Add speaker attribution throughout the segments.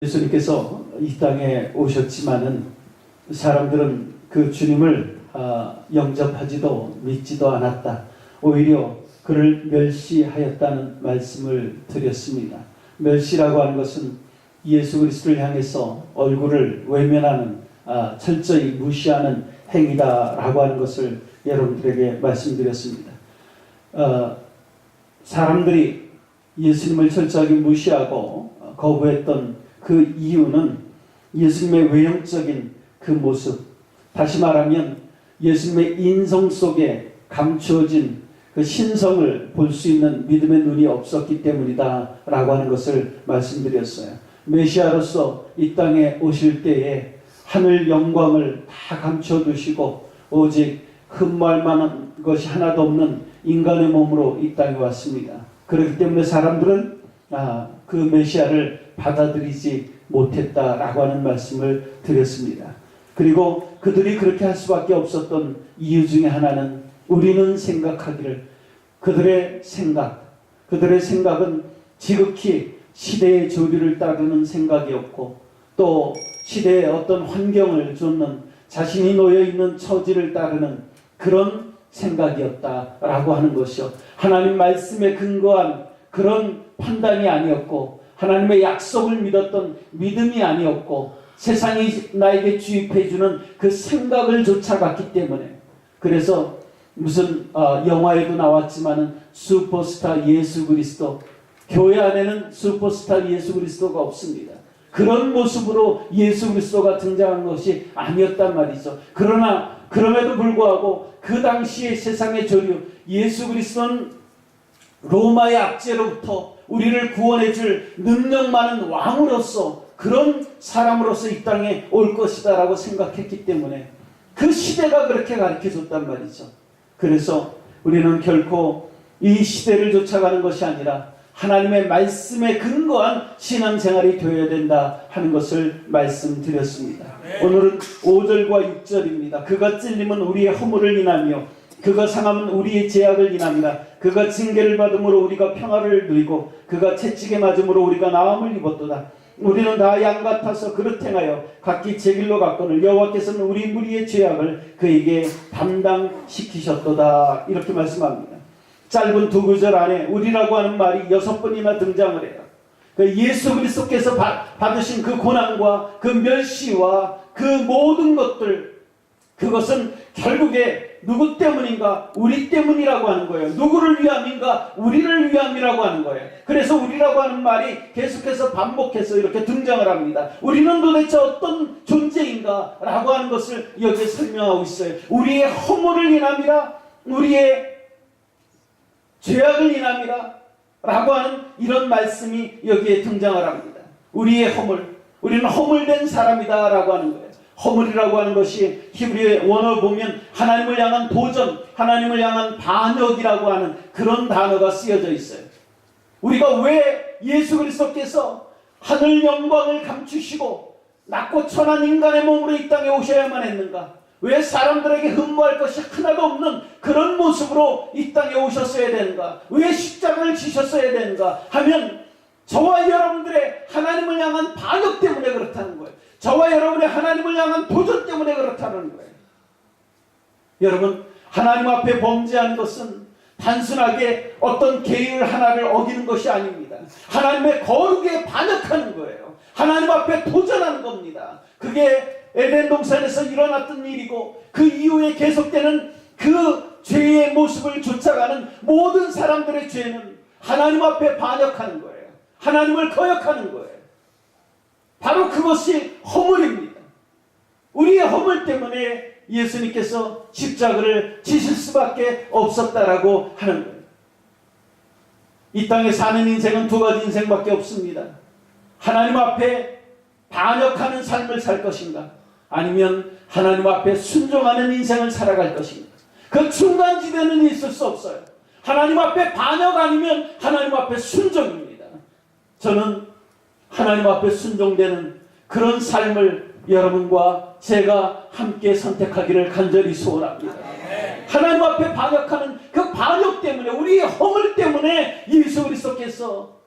Speaker 1: 예수님께서 이 땅에 오셨지만은 사람들은 그 주님을 영접하지도 믿지도 않았다. 오히려 그를 멸시하였다는 말씀을 드렸습니다. 멸시라고 하는 것은 예수 그리스도를 향해서 얼굴을 외면하는, 철저히 무시하는 행위다라고 하는 것을 여러분들에게 말씀드렸습니다. 사람들이 예수님을 철저하게 무시하고 거부했던 그 이유는 예수님의 외형적인 그 모습, 다시 말하면 예수님의 인성 속에 감추어진 그 신성을 볼 수 있는 믿음의 눈이 없었기 때문이다 라고 하는 것을 말씀드렸어요. 메시아로서 이 땅에 오실 때에 하늘 영광을 다 감춰두시고 오직 흠모할 만한 것이 하나도 없는 인간의 몸으로 이 땅에 왔습니다. 그렇기 때문에 사람들은 그 메시아를 받아들이지 못했다라고 하는 말씀을 드렸습니다. 그리고 그들이 그렇게 할 수밖에 없었던 이유 중에 하나는 우리는 생각하기를, 그들의 생각은 지극히 시대의 조류를 따르는 생각이었고, 또 시대의 어떤 환경을 쫓는, 자신이 놓여있는 처지를 따르는 그런 생각이었다라고 하는 것이요, 하나님 말씀에 근거한 그런 판단이 아니었고, 하나님의 약속을 믿었던 믿음이 아니었고, 세상이 나에게 주입해주는 그 생각을 쫓아갔기 때문에, 그래서 무슨 영화에도 나왔지만은 슈퍼스타 예수 그리스도, 교회 안에는 슈퍼스타 예수 그리스도가 없습니다. 그런 모습으로 예수 그리스도가 등장한 것이 아니었단 말이죠. 그러나 그럼에도 불구하고 그 당시의 세상의 조류, 예수 그리스도는 로마의 압제로부터 우리를 구원해 줄 능력 많은 왕으로서, 그런 사람으로서 이 땅에 올 것이다 라고 생각했기 때문에 그 시대가 그렇게 가르쳐줬단 말이죠. 그래서 우리는 결코 이 시대를 쫓아가는 것이 아니라 하나님의 말씀에 근거한 신앙생활이 되어야 된다 하는 것을 말씀드렸습니다. 오늘은 5절과 6절입니다. 그가 찔림은 우리의 허물을 인하며 그가 상함은 우리의 죄악을 인함이라. 그가 징계를 받음으로 우리가 평화를 누리고 그가 채찍에 맞음으로 우리가 나음을 입었도다. 우리는 다 양 같아서 그릇 행하여 각기 제 길로 갔거늘 여호와께서는 우리 무리의 죄악을 그에게 담당시키셨도다. 이렇게 말씀합니다. 짧은 두 구절 안에 우리라고 하는 말이 6번이나 등장을 해요. 그 예수 그리스도께서 받으신 그 고난과 그 멸시와 그 모든 것들, 그것은 결국에 누구 때문인가? 우리 때문이라고 하는 거예요. 누구를 위함인가? 우리를 위함이라고 하는 거예요. 그래서 우리라고 하는 말이 계속해서 반복해서 이렇게 등장을 합니다. 우리는 도대체 어떤 존재인가? 라고 하는 것을 여기에 설명하고 있어요. 우리의 허물을 인함이라, 우리의 죄악을 인함이라 라고 하는 이런 말씀이 여기에 등장을 합니다. 우리의 허물, 우리는 허물된 사람이다 라고 하는 거예요. 허물이라고 하는 것이 히브리의 원어를 보면 하나님을 향한 도전, 하나님을 향한 반역이라고 하는 그런 단어가 쓰여져 있어요. 우리가 왜 예수 그리스도께서 하늘 영광을 감추시고 낮고 천한 인간의 몸으로 이 땅에 오셔야만 했는가? 왜 사람들에게 흠모할 것이 하나도 없는 그런 모습으로 이 땅에 오셨어야 되는가? 왜 십자가를 지셨어야 되는가? 하면 저와 여러분들의 하나님을 향한 반역 때문에 그렇다는 거예요. 저와 여러분의 하나님을 향한 도전 때문에 그렇다는 거예요. 여러분, 하나님 앞에 범죄한 것은 단순하게 어떤 계율 하나를 어기는 것이 아닙니다. 하나님의 거룩에 반역하는 거예요. 하나님 앞에 도전하는 겁니다. 그게 에덴 동산에서 일어났던 일이고, 그 이후에 계속되는 그 죄의 모습을 쫓아가는 모든 사람들의 죄는 하나님 앞에 반역하는 거예요. 하나님을 거역하는 거예요. 바로 그것이 허물입니다. 우리의 허물 때문에 예수님께서 십자가를 지실 수밖에 없었다라고 하는 거예요. 이 땅에 사는 인생은 두 가지 인생밖에 없습니다. 하나님 앞에 반역하는 삶을 살 것인가, 아니면 하나님 앞에 순종하는 인생을 살아갈 것인가. 그 중간지대는 있을 수 없어요. 하나님 앞에 반역 아니면 하나님 앞에 순종입니다. 저는 하나님 앞에 순종되는 그런 삶을 여러분과 제가 함께 선택하기를 간절히 소원합니다. 하나님 앞에 반역하는 그 반역 때문에, 우리의 허물 때문에 예수 그리스도께서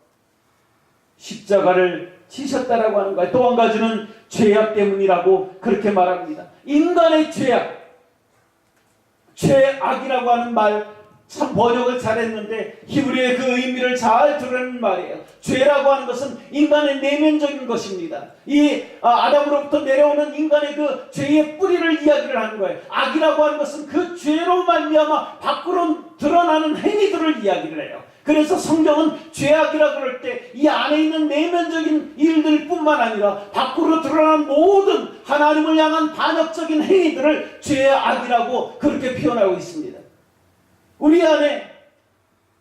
Speaker 1: 십자가를 지셨다라고 하는 거예요. 또 한 가지는 죄악 때문이라고 그렇게 말합니다. 인간의 죄악이라고 하는 말 참 번역을 잘했는데 히브리의 그 의미를 잘 드러내는 말이에요. 죄라고 하는 것은 인간의 내면적인 것입니다. 이 아담으로부터 내려오는 인간의 그 죄의 뿌리를 이야기를 하는 거예요. 악이라고 하는 것은 그 죄로 말미암아 밖으로 드러나는 행위들을 이야기를 해요. 그래서 성경은 죄악이라 그럴 때 이 안에 있는 내면적인 일들뿐만 아니라 밖으로 드러난 모든 하나님을 향한 반역적인 행위들을 죄악이라고 그렇게 표현하고 있습니다. 우리 안에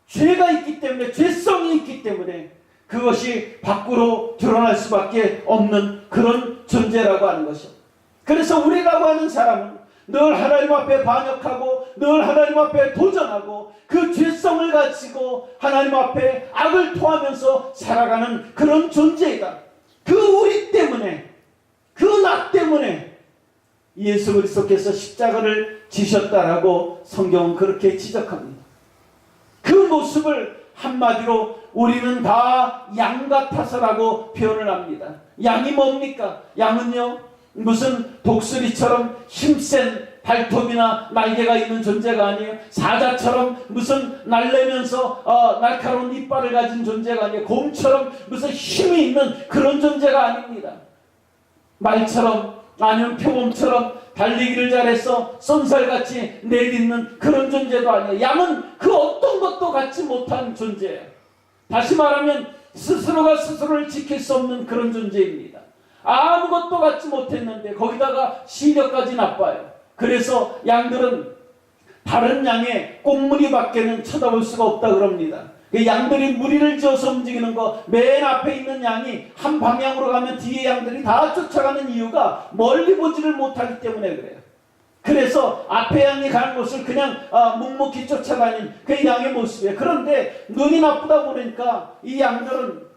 Speaker 1: 죄가 있기 때문에, 죄성이 있기 때문에 그것이 밖으로 드러날 수밖에 없는 그런 존재라고 하는 것이죠. 그래서 우리라고 하는 사람은 늘 하나님 앞에 반역하고 늘 하나님 앞에 도전하고 그 죄성을 가지고 하나님 앞에 악을 토하면서 살아가는 그런 존재이다. 그 우리 때문에, 그 나 때문에 예수 그리스도께서 십자가를 지셨다라고 성경은 그렇게 지적합니다. 그 모습을 한마디로 우리는 다 양 같아서라고 표현을 합니다. 양이 뭡니까? 양은요, 무슨 독수리처럼 힘센 발톱이나 날개가 있는 존재가 아니에요. 사자처럼 무슨 날래면서 날카로운 이빨을 가진 존재가 아니에요. 곰처럼 무슨 힘이 있는 그런 존재가 아닙니다. 말처럼 아니면 표범처럼 달리기를 잘해서 쏜살같이 내딛는 그런 존재도 아니에요. 양은 그 어떤 것도 갖지 못한 존재예요. 다시 말하면 스스로가 스스로를 지킬 수 없는 그런 존재입니다. 아무것도 갖지 못했는데 거기다가 시력까지 나빠요. 그래서 양들은 다른 양의 꽁무니밖에는 쳐다볼 수가 없다 그럽니다. 양들이 무리를 지어서 움직이는 거, 맨 앞에 있는 양이 한 방향으로 가면 뒤에 양들이 다 쫓아가는 이유가 멀리 보지를 못하기 때문에 그래요. 그래서 앞에 양이 가는 곳을 그냥 묵묵히 쫓아가는 그 양의 모습이에요. 그런데 눈이 나쁘다 보니까 이 양들은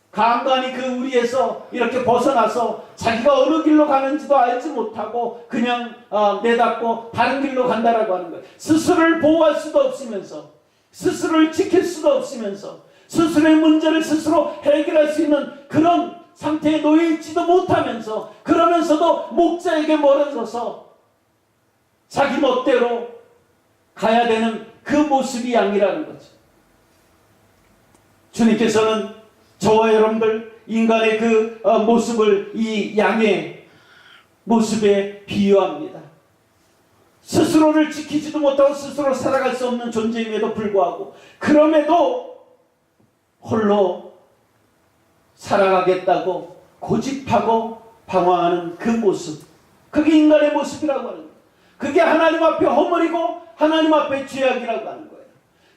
Speaker 1: 간간히 그 우리에서 이렇게 벗어나서 자기가 어느 길로 가는지도 알지 못하고 그냥 내닫고 다른 길로 간다라고 하는 거예요. 스스로를 보호할 수도 없으면서, 스스로를 지킬 수도 없으면서, 스스로의 문제를 스스로 해결할 수 있는 그런 상태에 놓여 있지도 못하면서, 그러면서도 목자에게 멀어져서 자기 멋대로 가야 되는 그 모습이 양이라는 거죠. 주님께서는 저와 여러분들 인간의 그 모습을 이 양의 모습에 비유합니다. 스스로를 지키지도 못하고 스스로 살아갈 수 없는 존재임에도 불구하고 그럼에도 홀로 살아가겠다고 고집하고 방황하는 그 모습, 그게 인간의 모습이라고 하는 거예요. 그게 하나님 앞에 허물이고 하나님 앞에 죄악이라고 하는 거예요.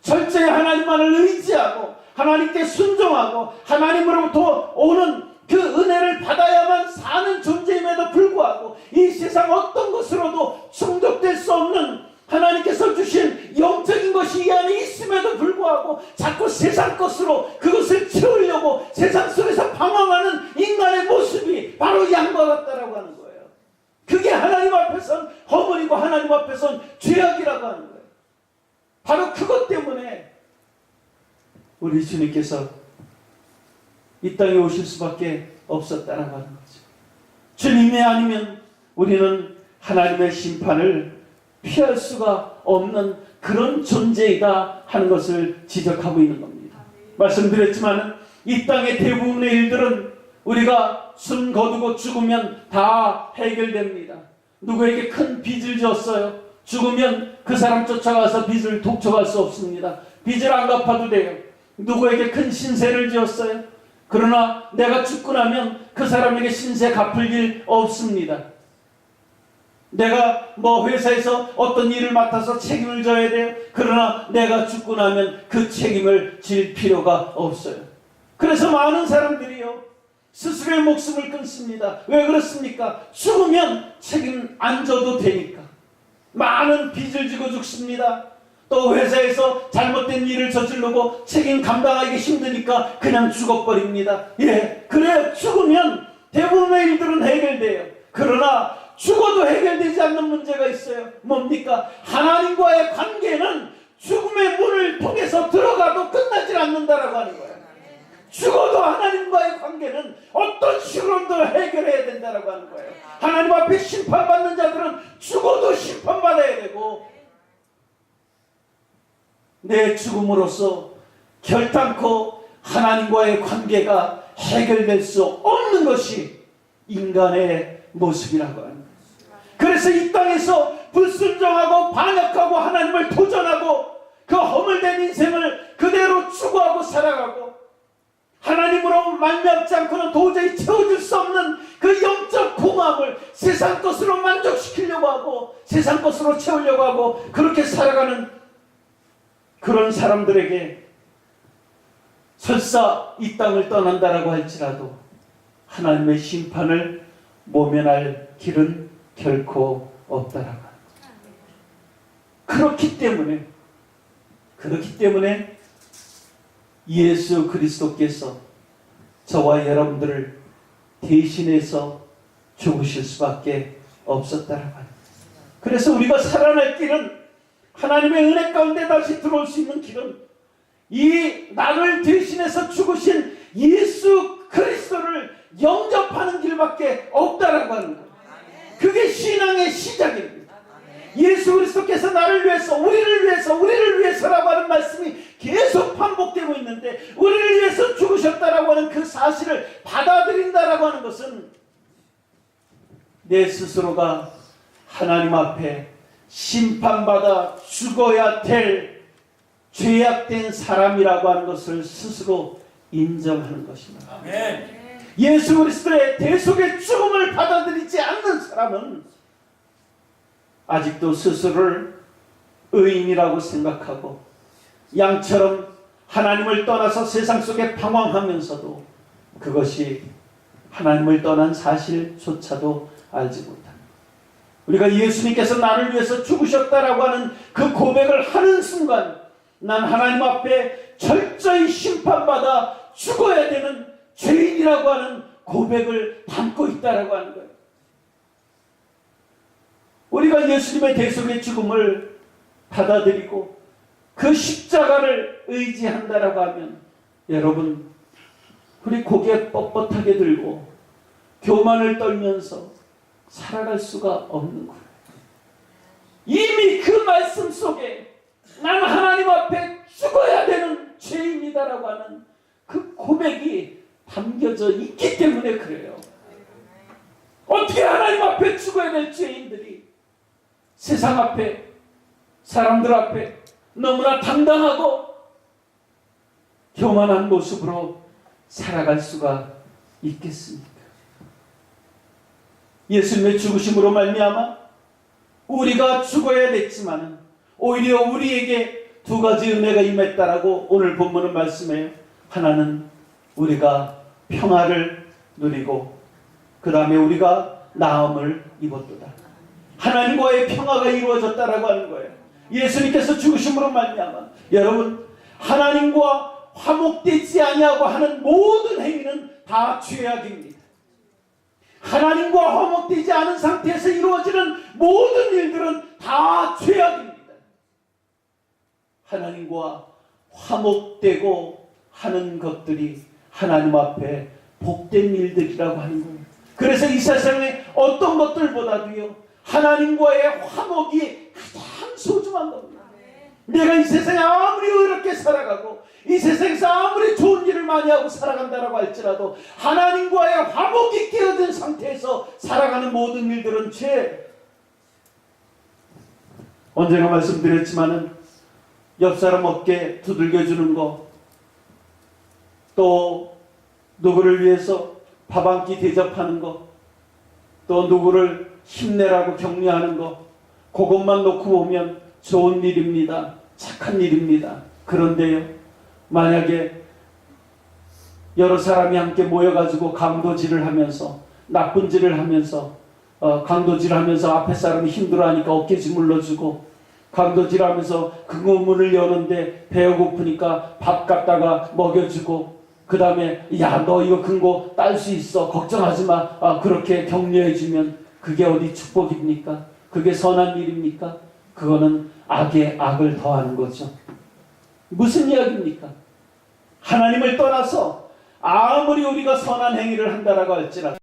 Speaker 1: 철저히 하나님만을 의지하고 하나님께 순종하고 하나님으로부터 오는 그 은혜를 받아야만 사는 존재임에도 불구하고 이 세상 어떤 것으로도 충족될 수 없는 하나님께서 주신 영적인 것이 이 안에 있음에도 불구하고 자꾸 세상 것으로 그것을 채우려고 세상 속에서 방황하는 인간의 모습이 바로 양과 같다라고 하는 거예요. 그게 하나님 앞에선 허물이고 하나님 앞에선 죄악이라고 하는 거예요. 바로 그것 때문에 우리 주님께서 이 땅에 오실 수밖에 없었다라고 하는 거죠. 주님이 아니면 우리는 하나님의 심판을 피할 수가 없는 그런 존재이다 하는 것을 지적하고 있는 겁니다. 말씀드렸지만 이 땅의 대부분의 일들은 우리가 숨 거두고 죽으면 다 해결됩니다. 누구에게 큰 빚을 졌어요. 죽으면 그 사람 쫓아가서 빚을 독촉할 수 없습니다. 빚을 안 갚아도 돼요. 누구에게 큰 신세를 지었어요. 그러나 내가 죽고 나면 그 사람에게 신세 갚을 일 없습니다. 내가 회사에서 어떤 일을 맡아서 책임을 져야 돼요. 그러나 내가 죽고 나면 그 책임을 질 필요가 없어요. 그래서 많은 사람들이요 스스로의 목숨을 끊습니다. 왜 그렇습니까? 죽으면 책임 안 져도 되니까. 많은 빚을 지고 죽습니다. 또 회사에서 잘못된 일을 저지르고 책임 감당하기 힘드니까 그냥 죽어버립니다. 그래요. 죽으면 대부분의 일들은 해결돼요. 그러나 죽어도 해결되지 않는 문제가 있어요. 뭡니까? 하나님과의 관계는 죽음의 문을 통해서 들어가도 끝나질 않는다라고 하는 거예요. 죽어도 하나님과의 관계는 어떤 식으로든 해결해야 된다라고 하는 거예요. 하나님 앞에 심판받는 자들은 죽어도 심판받아야 되고, 내 죽음으로써 결단코 하나님과의 관계가 해결될 수 없는 것이 인간의 모습이라고 하는 거예요. 그래서 이 땅에서 불순종하고 반역하고 하나님을 도전하고 그 허물된 인생을 그대로 추구하고 살아가고, 하나님으로 말미암지 않고는 도저히 채워줄 수 없는 그 영적 공허함을 세상 것으로 만족시키려고 하고 세상 것으로 채우려고 하고 그렇게 살아가는 그런 사람들에게 설사 이 땅을 떠난다라고 할지라도 하나님의 심판을 모면할 길은 결코 없다라고 합니다. 그렇기 때문에 예수 그리스도께서 저와 여러분들을 대신해서 죽으실 수밖에 없었다라고 합니다. 그래서 우리가 살아날 길은, 하나님의 은혜 가운데 다시 들어올 수 있는 길은 이 나를 대신해서 죽으신 예수 그리스도를 영접하는 길밖에 없다라고 하는 거예요. 그게 신앙의 시작입니다. 예수 그리스도께서 나를 위해서, 우리를 위해서라고 하는 말씀이 계속 반복되고 있는데, 우리를 위해서 죽으셨다라고 하는 그 사실을 받아들인다라고 하는 것은 내 스스로가 하나님 앞에 심판받아 죽어야 될 죄악된 사람이라고 하는 것을 스스로 인정하는 것입니다.
Speaker 2: 아멘.
Speaker 1: 예수 그리스도의 대속의 죽음을 받아들이지 않는 사람은 아직도 스스로를 의인이라고 생각하고 양처럼 하나님을 떠나서 세상 속에 방황하면서도 그것이 하나님을 떠난 사실조차도 알지 못합니다. 우리가 예수님께서 나를 위해서 죽으셨다라고 하는 그 고백을 하는 순간 난 하나님 앞에 철저히 심판받아 죽어야 되는 죄인이라고 하는 고백을 담고 있다라고 하는 거예요. 우리가 예수님의 대속의 죽음을 받아들이고 그 십자가를 의지한다라고 하면, 여러분, 우리 고개 뻣뻣하게 들고 교만을 떨면서 살아갈 수가 없는 거예요. 이미 그 말씀 속에 난 하나님 앞에 죽어야 되는 죄인이다라고 하는 그 고백이 담겨져 있기 때문에 그래요. 어떻게 하나님 앞에 죽어야 될 죄인들이 세상 앞에, 사람들 앞에 너무나 당당하고 교만한 모습으로 살아갈 수가 있겠습니까? 예수님의 죽으심으로 말미암아 우리가 죽어야 됐지만 오히려 우리에게 두 가지 은혜가 임했다라고 오늘 본문은 말씀해요. 하나는 우리가 평화를 누리고, 그 다음에 우리가 나음을 입었도다. 하나님과의 평화가 이루어졌다라고 하는 거예요. 예수님께서 죽으심으로 말미암아 여러분, 하나님과 화목되지 아니하고 하는 모든 행위는 다 죄악입니다. 하나님과 화목되지 않은 상태에서 이루어지는 모든 일들은 다 죄악입니다. 하나님과 화목되고 하는 것들이 하나님 앞에 복된 일들이라고 하는 거예요. 그래서 이 세상에 어떤 것들보다도요, 하나님과의 화목이 가장 소중한 겁니다. 내가 이 세상에 아무리 의롭게 살아가고 이 세상에서 아무리 좋은 일을 많이 하고 살아간다라고 할지라도 하나님과의 화목이 깨어진 상태에서 살아가는 모든 일들은 죄. 언제나 말씀드렸지만은 옆사람 어깨 두들겨주는 거, 또 누구를 위해서 밥 한 끼 대접하는 거, 또 누구를 힘내라고 격려하는 거, 그것만 놓고 보면 좋은 일입니다. 착한 일입니다. 그런데요, 만약에 여러 사람이 함께 모여가지고 강도질을 하면서, 나쁜 짓을 하면서, 강도질을 하면서 앞에 사람이 힘들어하니까 어깨 주물러주고, 강도질하면서 금고문을 여는데 배가 고프니까 밥 갖다가 먹여주고, 그 다음에 야, 너 이거 금고 딸 수 있어, 걱정하지 마, 그렇게 격려해주면 그게 어디 축복입니까? 그게 선한 일입니까? 그거는 악에 악을 더하는 거죠. 무슨 이야기입니까? 하나님을 떠나서 아무리 우리가 선한 행위를 한다라고 할지라도